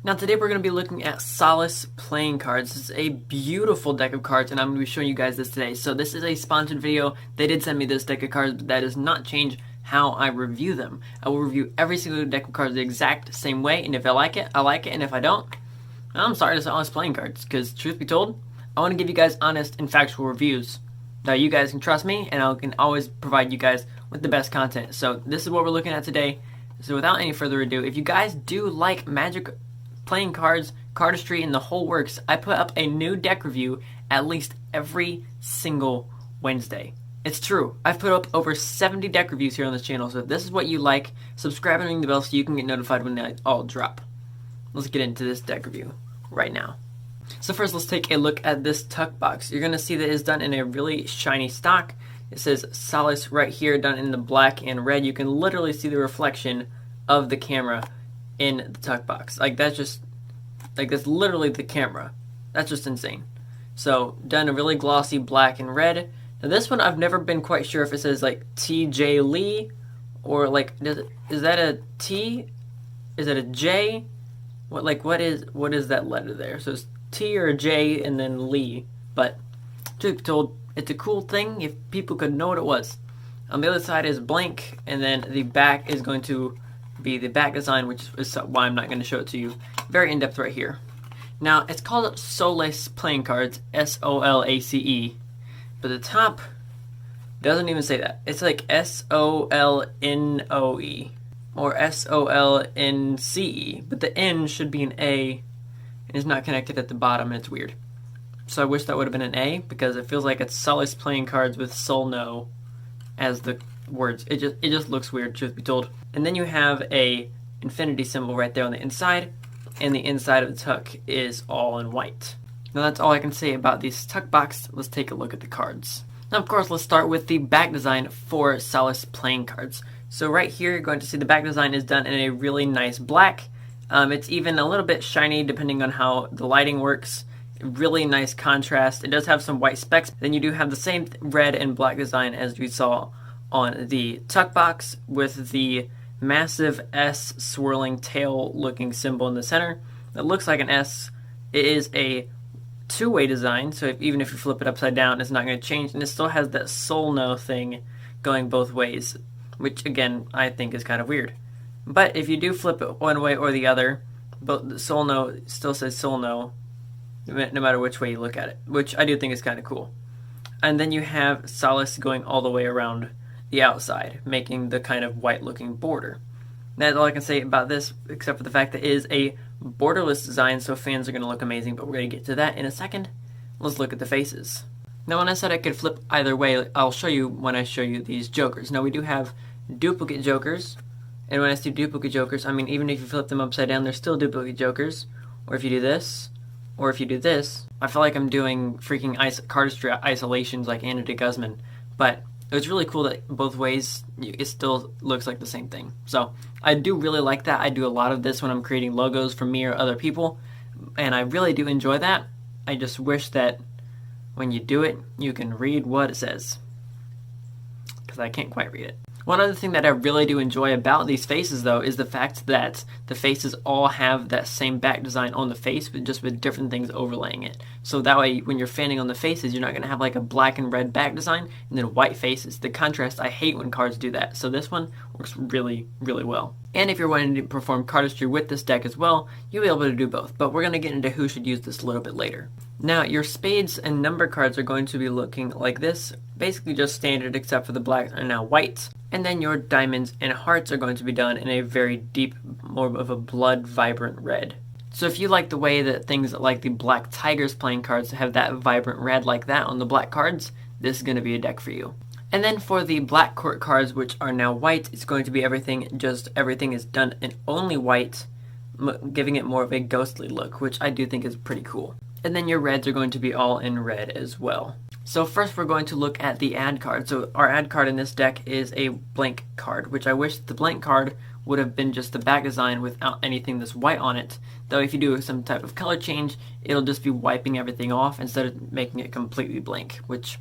Now today we're going to be looking at Solace playing cards. This is a beautiful deck of cards and I'm going to be showing you guys this today. So this is a sponsored video. They did send me this deck of cards, but that does not change how I review them. I will review every single deck of cards the exact same way, and if I like it, I like it, and if I don't, I'm sorry to Solace playing cards, because truth be told, I want to give you guys honest and factual reviews. Now you guys can trust me, and I can always provide you guys with the best content. So this is what we're looking at today. So without any further ado, if you guys do like Magic playing cards, cardistry, and the whole works, I put up a new deck review at least every single Wednesday. It's true. I've put up over 70 deck reviews here on this channel, so if this is what you like, subscribe and ring the bell so you can get notified when they all drop. Let's get into this deck review right now. So first, let's take a look at this tuck box. You're going to see that it's done in a really shiny stock. It says Solace right here, done in the black and red. You can literally see the reflection of the camera in the tuck box. That's literally the camera. That's just insane. So done a really glossy black and red. Now this one I've never been quite sure if it says like TJ Lee or like is that a T? Is it a J? What is that letter there? So it's T or a J and then Lee. But truth be told, it's a cool thing if people could know what it was. On the other side is blank, and then the back is going to be the back design, which is why I'm not going to show it to you. Very in-depth right here. Now, it's called Solace playing cards, S-O-L-A-C-E, but the top doesn't even say that. It's like S-O-L-N-O-E or S-O-L-N-C-E, but the N should be an A and is not connected at the bottom, and it's weird. So I wish that would have been an A, because it feels like it's Solace playing cards with Solno as the words. It just looks weird, truth be told. And then you have a infinity symbol right there on the inside, and the inside of the tuck is all in white. Now that's all I can say about this tuck box. Let's take a look at the cards. Now of course, let's start with the back design for Solace playing cards. So right here you're going to see the back design is done in a really nice black. It's even a little bit shiny depending on how the lighting works. Really nice contrast. It does have some white specks. Then you do have the same red and black design as we saw on the tuck box, with the massive S swirling tail looking symbol in the center. It looks like an S. It is a two-way design, so even if you flip it upside down, it's not going to change, and it still has that Solno thing going both ways, which again I think is kind of weird. But if you do flip it one way or the other, but the Solno still says Solno no matter which way you look at it, which I do think is kind of cool. And then you have Solace going all the way around the outside, making the kind of white looking border. That's all I can say about this, except for the fact that it is a borderless design, so fans are going to look amazing, but we're going to get to that in a second. Let's look at the faces. Now when I said I could flip either way, I'll show you when I show you these jokers. Now we do have duplicate jokers, and when I say duplicate jokers, I mean even if you flip them upside down, they're still duplicate jokers. Or if you do this, or if you do this, I feel like I'm doing freaking cardistry isolations like Anna de Guzman, but it's really cool that both ways it still looks like the same thing. So I do really like that. I do a lot of this when I'm creating logos for me or other people, and I really do enjoy that. I just wish that when you do it, you can read what it says, because I can't quite read it. One other thing that I really do enjoy about these faces, though, is the fact that the faces all have that same back design on the face, but just with different things overlaying it. So that way, when you're fanning on the faces, you're not going to have like a black and red back design and then white faces. The contrast, I hate when cards do that. So this one works really, really well. And if you're wanting to perform cardistry with this deck as well, you'll be able to do both. But we're going to get into who should use this a little bit later. Now, your spades and number cards are going to be looking like this. Basically just standard, except for the black are now white. And then your diamonds and hearts are going to be done in a very deep, more of a blood vibrant red. So if you like the way that things like the Black Tigers playing cards have that vibrant red like that on the black cards, this is going to be a deck for you. And then for the black court cards, which are now white, it's going to be everything is done in only white, giving it more of a ghostly look, which I do think is pretty cool. And then your reds are going to be all in red as well. So first we're going to look at the ad card. So our ad card in this deck is a blank card, which I wish the blank card would have been just the back design without anything that's white on it. Though if you do some type of color change, it'll just be wiping everything off instead of making it completely blank, which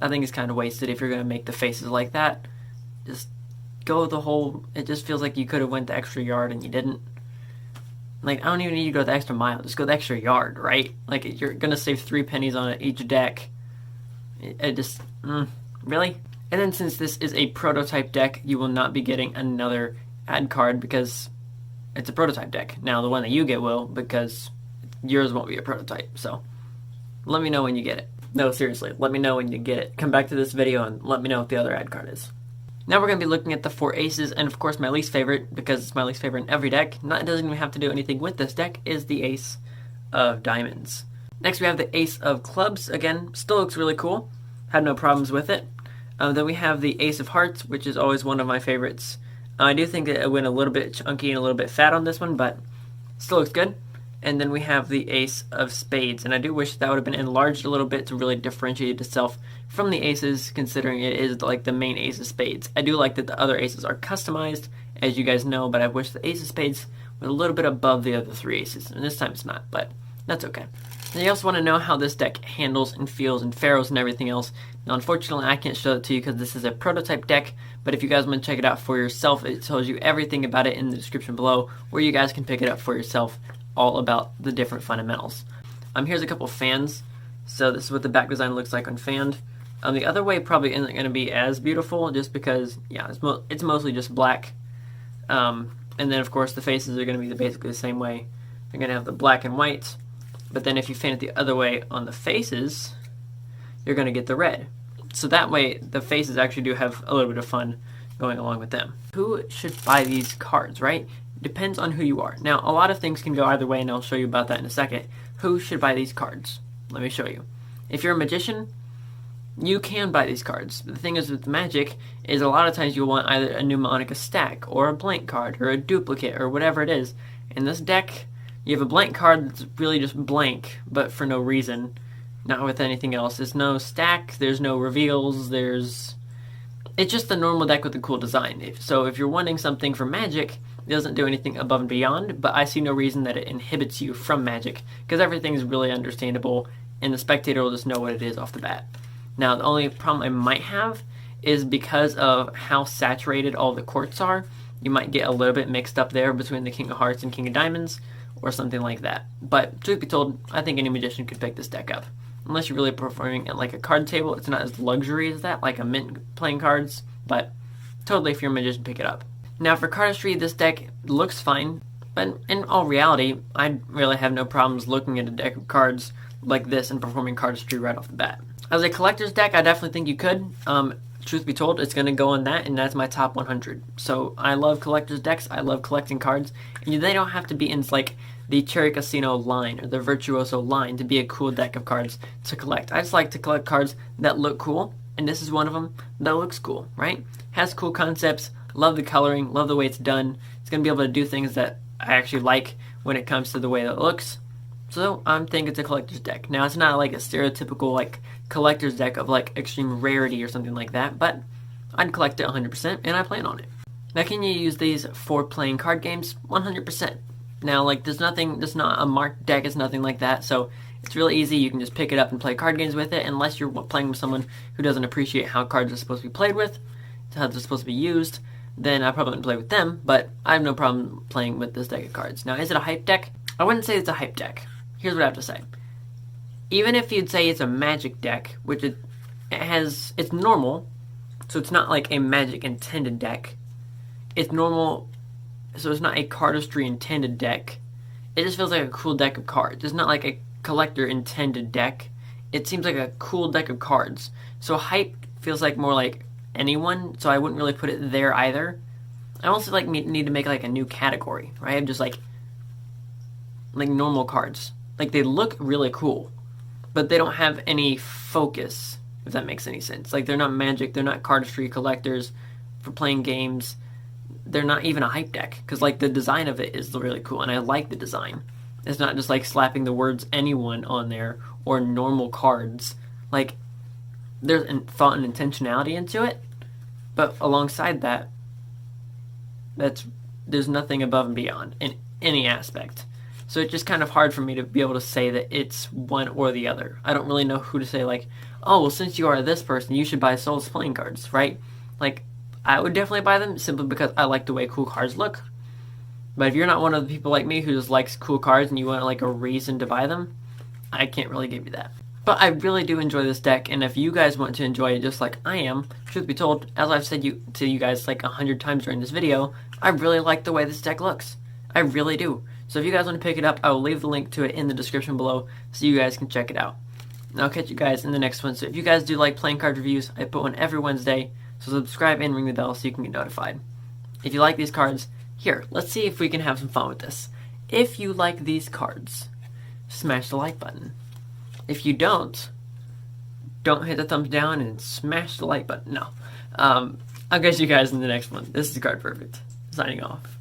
I think is kind of wasted if you're going to make the faces like that. Just go the whole, it just feels like you could have went the extra yard and you didn't. Like, I don't even need to go the extra mile. Just go the extra yard, right? Like, you're gonna save 3 pennies on each deck. It just, really? And then since this is a prototype deck, you will not be getting another ad card because it's a prototype deck. Now, the one that you get will, because yours won't be a prototype. So, let me know when you get it. No, seriously, let me know when you get it. Come back to this video and let me know what the other ad card is. Now we're going to be looking at the 4 aces, and of course my least favorite, because it's my least favorite in every deck, it doesn't even have to do anything with this deck, is the ace of diamonds. Next we have the ace of clubs. Again, still looks really cool. Had no problems with it. Then we have the ace of hearts, which is always one of my favorites. I do think that it went a little bit chunky and a little bit fat on this one, but still looks good. And then we have the ace of spades, and I do wish that would have been enlarged a little bit to really differentiate itself from the aces, considering it is like the main ace of spades. I do like that the other aces are customized, as you guys know, but I wish the ace of spades was a little bit above the other 3 aces, and this time it's not, but that's okay. And you also want to know how this deck handles and feels and pharaohs and everything else. Now, unfortunately, I can't show it to you because this is a prototype deck, but if you guys want to check it out for yourself, it tells you everything about it in the description below, where you guys can pick it up for yourself, all about the different fundamentals. Here's a couple fans. So this is what the back design looks like on fanned. The other way probably isn't going to be as beautiful, just because, yeah, it's mostly just black. And then, of course, the faces are going to be basically the same way. You're going to have the black and white, but then if you fan it the other way on the faces, you're going to get the red. So that way, the faces actually do have a little bit of fun going along with them. Who should buy these cards, right? Depends on who you are. Now, a lot of things can go either way, and I'll show you about that in a second. Who should buy these cards? Let me show you. If you're a magician, you can buy these cards. But the thing is with Magic is a lot of times you'll want either a mnemonic stack or a blank card or a duplicate or whatever it is. In this deck, you have a blank card that's really just blank, but for no reason, not with anything else. There's no stack, there's no reveals, it's just a normal deck with a cool design. So if you're wanting something for Magic, it doesn't do anything above and beyond, but I see no reason that it inhibits you from Magic, because everything's really understandable, and the spectator will just know what it is off the bat. Now, the only problem I might have is because of how saturated all the courts are, you might get a little bit mixed up there between the King of Hearts and King of Diamonds, or something like that. But truth be told, I think any magician could pick this deck up. Unless you're really performing at like a card table, it's not as luxury as that, like a mint playing cards, but totally if you're a magician, pick it up. Now for cardistry, this deck looks fine, but in all reality, I really have no problems looking at a deck of cards like this and performing cardistry right off the bat. As a collector's deck, I definitely think you could. Truth be told, it's going to go on that, and that's my top 100. So I love collector's decks, I love collecting cards, and they don't have to be in like the Cherry Casino line or the Virtuoso line to be a cool deck of cards to collect. I just like to collect cards that look cool, and this is one of them that looks cool, right? Has cool concepts, love the coloring, love the way it's done. It's going to be able to do things that I actually like when it comes to the way that it looks. So I think it's a collector's deck. Now, it's not like a stereotypical like collector's deck of like extreme rarity or something like that, but I'd collect it 100%, and I plan on it. Now, can you use these for playing card games? 100%. Now, like, there's not a marked deck, it's nothing like that, so it's really easy. You can just pick it up and play card games with it, unless you're playing with someone who doesn't appreciate how cards are supposed to be played with, how they're supposed to be used, then I probably wouldn't play with them, but I have no problem playing with this deck of cards. Now, is it a hype deck? I wouldn't say it's a hype deck. Here's what I have to say. Even if you'd say it's a Magic deck, which it's normal, so it's not like a Magic intended deck. It's normal, so it's not a cardistry intended deck. It just feels like a cool deck of cards. It's not like a collector intended deck. It seems like a cool deck of cards. So hype feels like more like anyone, so I wouldn't really put it there either. I also like need to make like a new category, right? I'm just like normal cards. Like, they look really cool, but they don't have any focus, if that makes any sense. Like, they're not Magic, they're not cardistry collectors for playing games. They're not even a hype deck, because like the design of it is really cool, and I like the design. It's not just like slapping the words anyone on there or normal cards. Like, there's thought and intentionality into it, but alongside that, there's nothing above and beyond in any aspect. So it's just kind of hard for me to be able to say that it's one or the other. I don't really know who to say, like, oh, well, since you are this person, you should buy Solace playing cards, right? Like, I would definitely buy them simply because I like the way cool cards look. But if you're not one of the people like me who just likes cool cards and you want like a reason to buy them, I can't really give you that. But I really do enjoy this deck, and if you guys want to enjoy it just like I am, truth be told, as I've said to you guys like 100 times during this video, I really like the way this deck looks. I really do. So if you guys want to pick it up, I will leave the link to it in the description below so you guys can check it out. And I'll catch you guys in the next one. So if you guys do like playing card reviews, I put one every Wednesday, so subscribe and ring the bell so you can get notified. If you like these cards, here, let's see if we can have some fun with this. If you like these cards, smash the like button. If you don't hit the thumbs down and smash the like button. No. I'll catch you guys in the next one. This is Card Perfect, signing off.